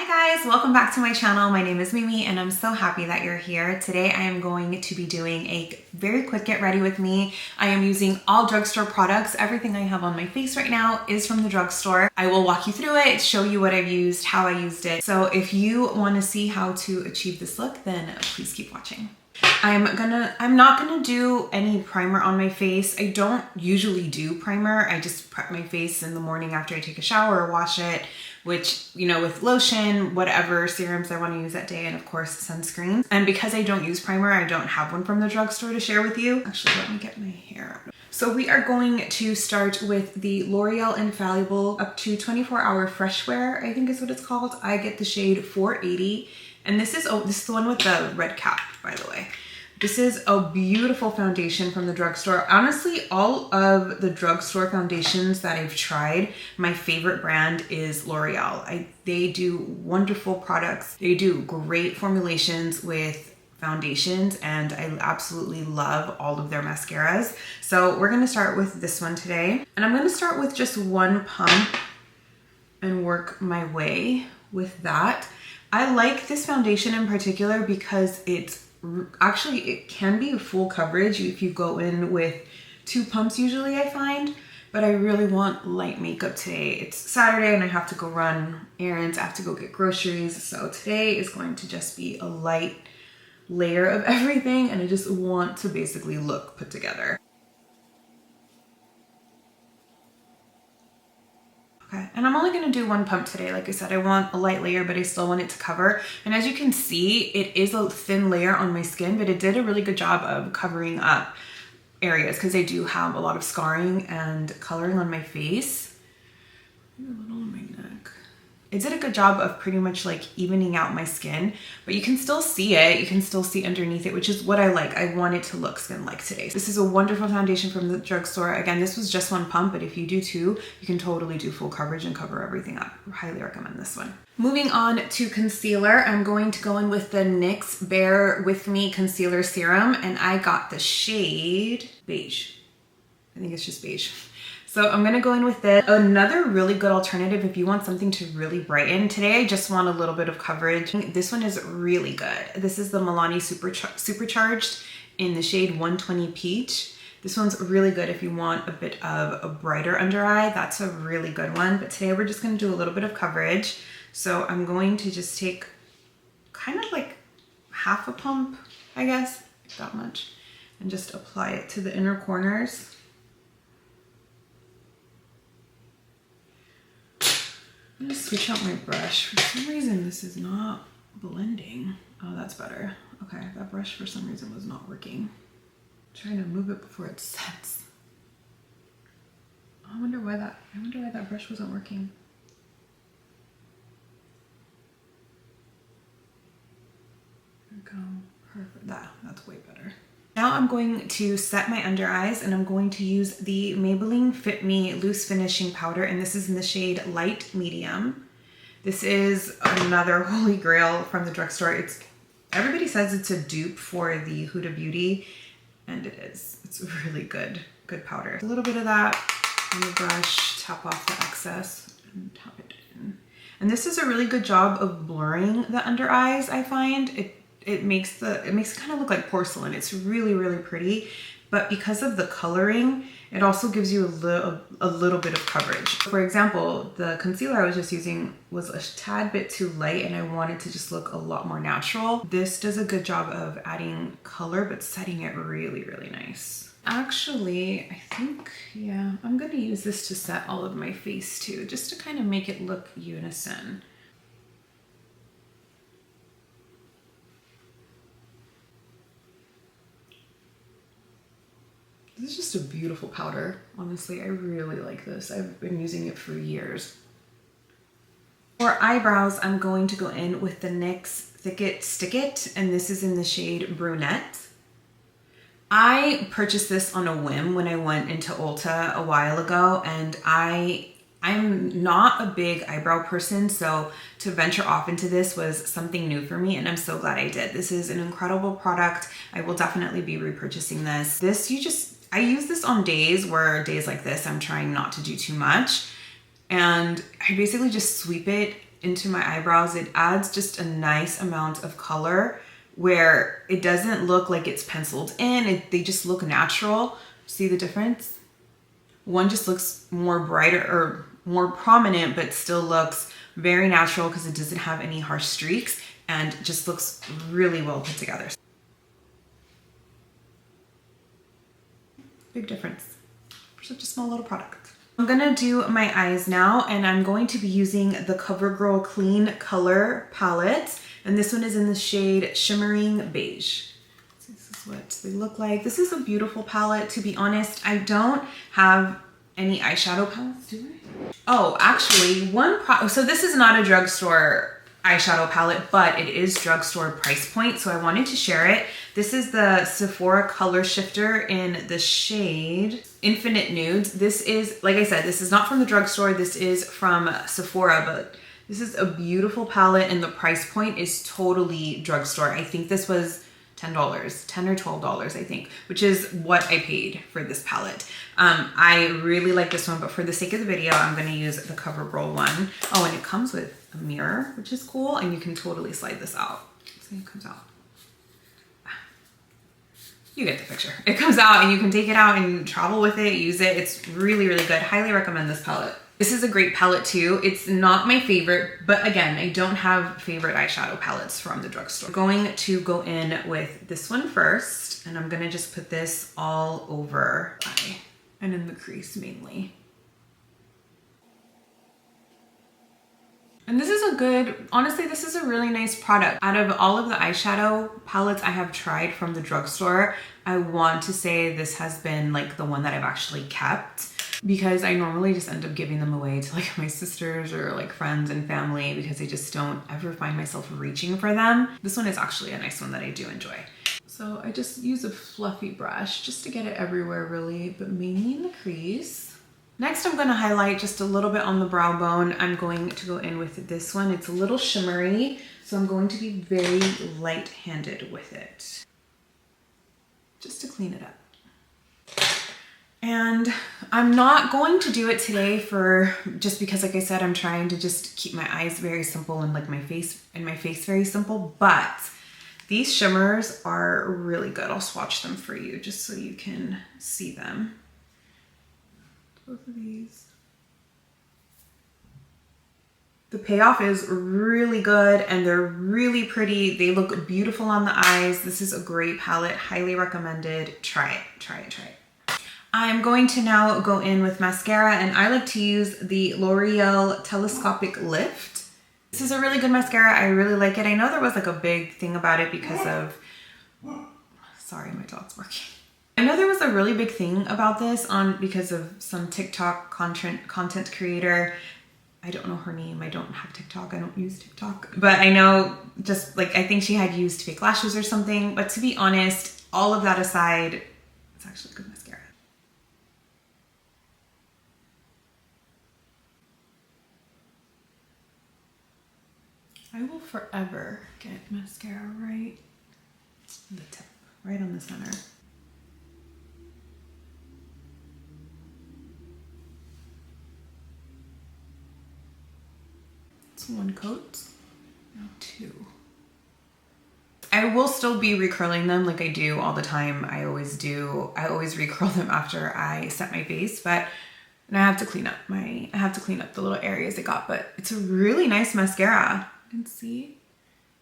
Hi guys, welcome back to my channel. My name is Mimi and I'm so happy that you're here. Today I am going to be doing a very quick get ready with me. I am using all drugstore products. Everything I have on my face right now is from the drugstore. I will walk you through it, show you what I've used, how I used it. So if you want to see how to achieve this look, then please keep watching. I'm not gonna do any primer on my face. I don't usually do primer. I just prep my face in the morning after I take a shower or wash it, which, you know, with lotion, whatever serums I want to use that day, and of course sunscreen. And because I don't use primer, I don't have one from the drugstore to share with you. Actually, let me get my hair out. So we are going to start with the L'Oreal Infallible up to 24-hour fresh wear, I think is what it's called. I get the shade 480. And this is the one with the red cap, by the way. This is a beautiful foundation from the drugstore. Honestly, all of the drugstore foundations that I've tried, my favorite brand is L'Oreal. They do wonderful products. They do great formulations with foundations, and I absolutely love all of their mascaras. So we're gonna start with this one today. And I'm gonna start with just one pump and work my way with that. I like this foundation in particular because it can be full coverage if you go in with 2 pumps usually, I find, but I really want light makeup today. It's Saturday and I have to go run errands, I have to go get groceries, so today is going to just be a light layer of everything, and I just want to basically look put together. Okay, and I'm only gonna do 1 pump today. Like I said, I want a light layer, but I still want it to cover. And as you can see, it is a thin layer on my skin, but it did a really good job of covering up areas because I do have a lot of scarring and coloring on my face. A little on my neck. It did a good job of pretty much like evening out my skin, but you can still see it. You can still see underneath it, which is what I like. I want it to look skin-like today. This is a wonderful foundation from the drugstore. Again, this was just 1 pump, but if you do 2, you can totally do full coverage and cover everything up. I highly recommend this one. Moving on to concealer, I'm going to go in with the NYX Bear With Me Concealer Serum, and I got the shade beige. I think it's just beige. So I'm gonna go in with this. Another really good alternative if you want something to really brighten. Today I just want a little bit of coverage. This one is really good. This is the Milani Supercharged in the shade 120 Peach. This one's really good if you want a bit of a brighter under eye. That's a really good one. But today we're just gonna do a little bit of coverage. So I'm going to just take kind of like half a pump, I guess, that much, and just apply it to the inner corners. I'm gonna switch out my brush. For some reason, this is not blending. Oh, that's better. Okay, that brush for some reason was not working. I'm trying to move it before it sets. I wonder why that brush wasn't working. There we go. Perfect. That's way better. Now I'm going to set my under eyes, and I'm going to use the Maybelline Fit Me Loose Finishing Powder, and this is in the shade Light Medium. This is another holy grail from the drugstore. Everybody says it's a dupe for the Huda Beauty, and it is. It's really good powder. A little bit of that on the brush, tap off the excess, and tap it in. And this is a really good job of blurring the under eyes, I find. It makes it kind of look like porcelain. It's really, really pretty, but because of the coloring, it also gives you a little bit of coverage. For example, the concealer I was just using was a tad bit too light, and I wanted to just look a lot more natural. This does a good job of adding color, but setting it really, really nice. Actually, I think, yeah, I'm gonna use this to set all of my face too, just to kind of make it look unison. This is just a beautiful powder. Honestly, I really like this. I've been using it for years. For eyebrows, I'm going to go in with the NYX Thick It Stick It, and this is in the shade Brunette. I purchased this on a whim when I went into Ulta a while ago, and I'm not a big eyebrow person, so to venture off into this was something new for me, and I'm so glad I did. This is an incredible product. I will definitely be repurchasing this. I use this on days like this, I'm trying not to do too much. And I basically just sweep it into my eyebrows, it adds just a nice amount of color where it doesn't look like it's penciled in. They just look natural. See the difference? One just looks more brighter or more prominent, but still looks very natural because it doesn't have any harsh streaks and just looks really well put together. Big difference for such a small little product. I'm gonna do my eyes now, and I'm going to be using the CoverGirl Clean Color Palette. And this one is in the shade Shimmering Beige. So this is what they look like. This is a beautiful palette. To be honest, I don't have any eyeshadow palettes, do I? Oh, actually, so this is not a drugstore eyeshadow palette, but it is drugstore price point, so I wanted to share it. This is the Sephora Color Shifter in the shade Infinite Nudes. This is, like I said, this is not from the drugstore. This is from Sephora, but this is a beautiful palette, and the price point is totally drugstore. I think this was $10 or $12, I think, which is what I paid for this palette. I really like this one, but for the sake of the video, I'm gonna use the CoverGirl one. Oh, and it comes with a mirror, which is cool, and you can totally slide this out. See, it comes out. You get the picture. It comes out and you can take it out and travel with it, use it. It's really, really good. Highly recommend this palette. This is a great palette too. It's not my favorite, but again, I don't have favorite eyeshadow palettes from the drugstore. I'm going to go in with this one first, and I'm gonna just put this all over my eye and in the crease mainly. And this is a good, honestly, this is a really nice product. Out of all of the eyeshadow palettes I have tried from the drugstore, I want to say this has been like the one that I've actually kept, because I normally just end up giving them away to like my sisters or like friends and family because I just don't ever find myself reaching for them. This one is actually a nice one that I do enjoy. So I just use a fluffy brush just to get it everywhere really, but mainly in the crease. Next, I'm gonna highlight just a little bit on the brow bone. I'm going to go in with this one. It's a little shimmery, so I'm going to be very light-handed with it, just to clean it up. And I'm not going to do it today just because, like I said, I'm trying to just keep my eyes very simple and like my face very simple, but these shimmers are really good. I'll swatch them for you just so you can see them. Both of these. The payoff is really good and they're really pretty. They look beautiful on the eyes. This is a great palette, highly recommended. Try it, try it, try it. I'm going to now go in with mascara, and I like to use the L'Oreal Telescopic Lift. This is a really good mascara. I really like it. I know there was like a big thing about it because of, sorry, my dog's barking. I know there was a really big thing about this because of some TikTok content creator. I don't know her name. I don't have TikTok. I don't use TikTok. But I know just like, I think she had used fake lashes or something. But to be honest, all of that aside, it's actually a good mascara. I will forever get mascara right on the tip, right on the center. It's one coat, now two. I will still be recurling them like I do all the time. I always do. I always recurl them after I set my face, and I have to clean up the little areas it got, but it's a really nice mascara. You can see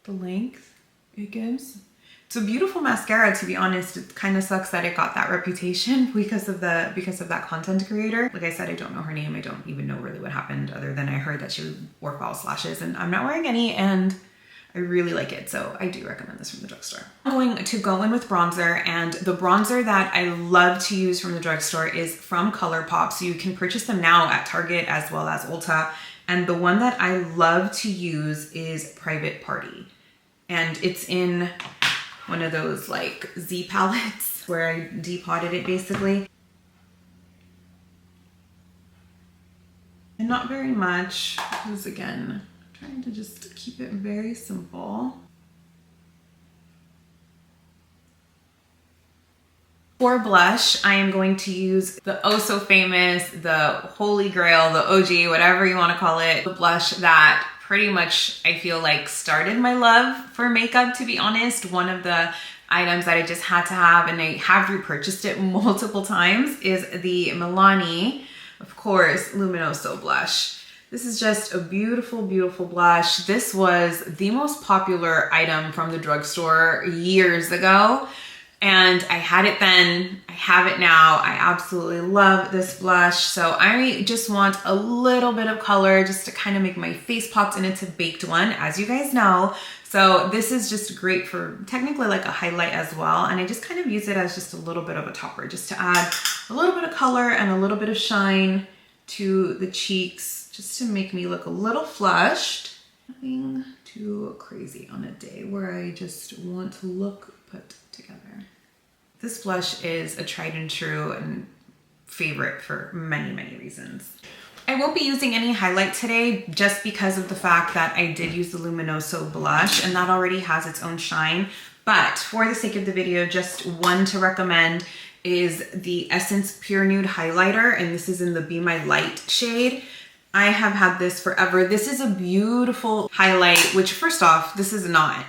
the length it gives. It's a beautiful mascara, to be honest. It kind of sucks that it got that reputation because of that content creator. Like I said, I don't know her name. I don't even know really what happened other than I heard that she wore false lashes, and I'm not wearing any, and I really like it. So I do recommend this from the drugstore. I'm going to go in with bronzer, and the bronzer that I love to use from the drugstore is from ColourPop. So you can purchase them now at Target as well as Ulta. And the one that I love to use is Private Party. And it's in one of those like Z palettes where I depotted it basically. And not very much, because again, I'm trying to just keep it very simple. For blush, I am going to use the oh so famous, the holy grail, the OG, whatever you want to call it, the blush that pretty much, I feel like, started my love for makeup, to be honest. One of the items that I just had to have, and I have repurchased it multiple times, is the Milani, of course, Luminoso blush. This is just a beautiful, beautiful blush. This was the most popular item from the drugstore years ago. And I had it then, I have it now. I absolutely love this blush. So I just want a little bit of color just to kind of make my face pop, and it's a baked one, as you guys know. So this is just great for technically like a highlight as well. And I just kind of use it as just a little bit of a topper, just to add a little bit of color and a little bit of shine to the cheeks, just to make me look a little flushed. Nothing too crazy on a day where I just want to look put together. This blush is a tried and true and favorite for many, many reasons. I won't be using any highlight today just because of the fact that I did use the Luminoso blush, and that already has its own shine. But for the sake of the video, just one to recommend is the Essence Pure Nude Highlighter, and this is in the Be My Light shade. I have had this forever. This is a beautiful highlight, which first off, this is not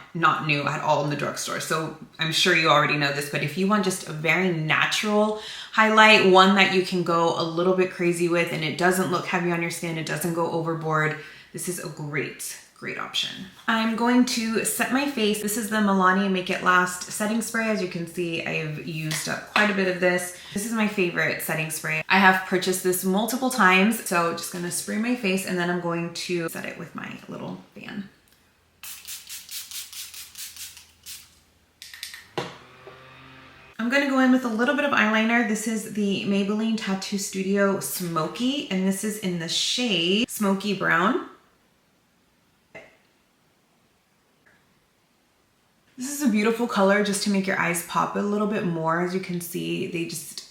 new at all in the drugstore. So I'm sure you already know this, but if you want just a very natural highlight, one that you can go a little bit crazy with and it doesn't look heavy on your skin, it doesn't go overboard, this is a great option. I'm going to set my face. This is the Milani Make It Last setting spray. As you can see, I've used up quite a bit of this. This is my favorite setting spray. I have purchased this multiple times. So just gonna spray my face, and then I'm going to set it with my little fan. I'm gonna go in with a little bit of eyeliner. This is the Maybelline Tattoo Studio Smoky, and this is in the shade Smoky Brown. This is a beautiful color just to make your eyes pop a little bit more. As you can see,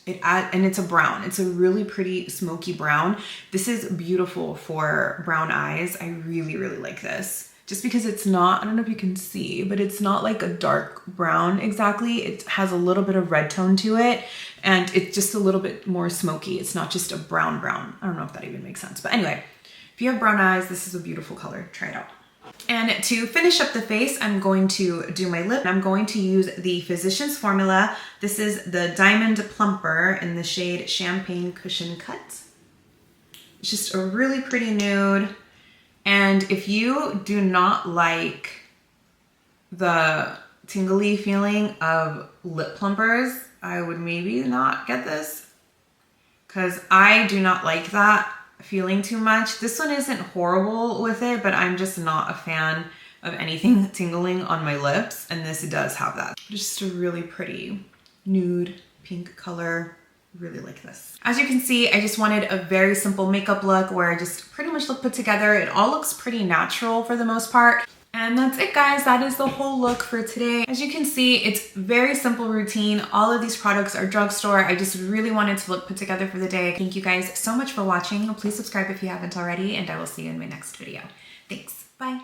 and it's a brown. It's a really pretty smoky brown. This is beautiful for brown eyes. I really, really like this. Just because it's not, I don't know if you can see, but it's not like a dark brown exactly. It has a little bit of red tone to it, and it's just a little bit more smoky. It's not just a brown. I don't know if that even makes sense. But anyway, if you have brown eyes, this is a beautiful color. Try it out. And to finish up the face, I'm going to do my lip. I'm going to use the Physicians Formula. This is the Diamond Plumper in the shade Champagne Cushion Cut. It's just a really pretty nude. And if you do not like the tingly feeling of lip plumpers, I would maybe not get this, because I do not like that feeling too much. This one isn't horrible with it, but I'm just not a fan of anything tingling on my lips, and this does have that. Just a really pretty nude pink color. Really like this. As you can see, I just wanted a very simple makeup look where I just pretty much look put together. It all looks pretty natural for the most part. And that's it, guys. That is the whole look for today. As you can see, it's very simple routine. All of these products are drugstore. I just really wanted to look put together for the day. Thank you guys so much for watching. Please subscribe if you haven't already, and I will see you in my next video. Thanks. Bye.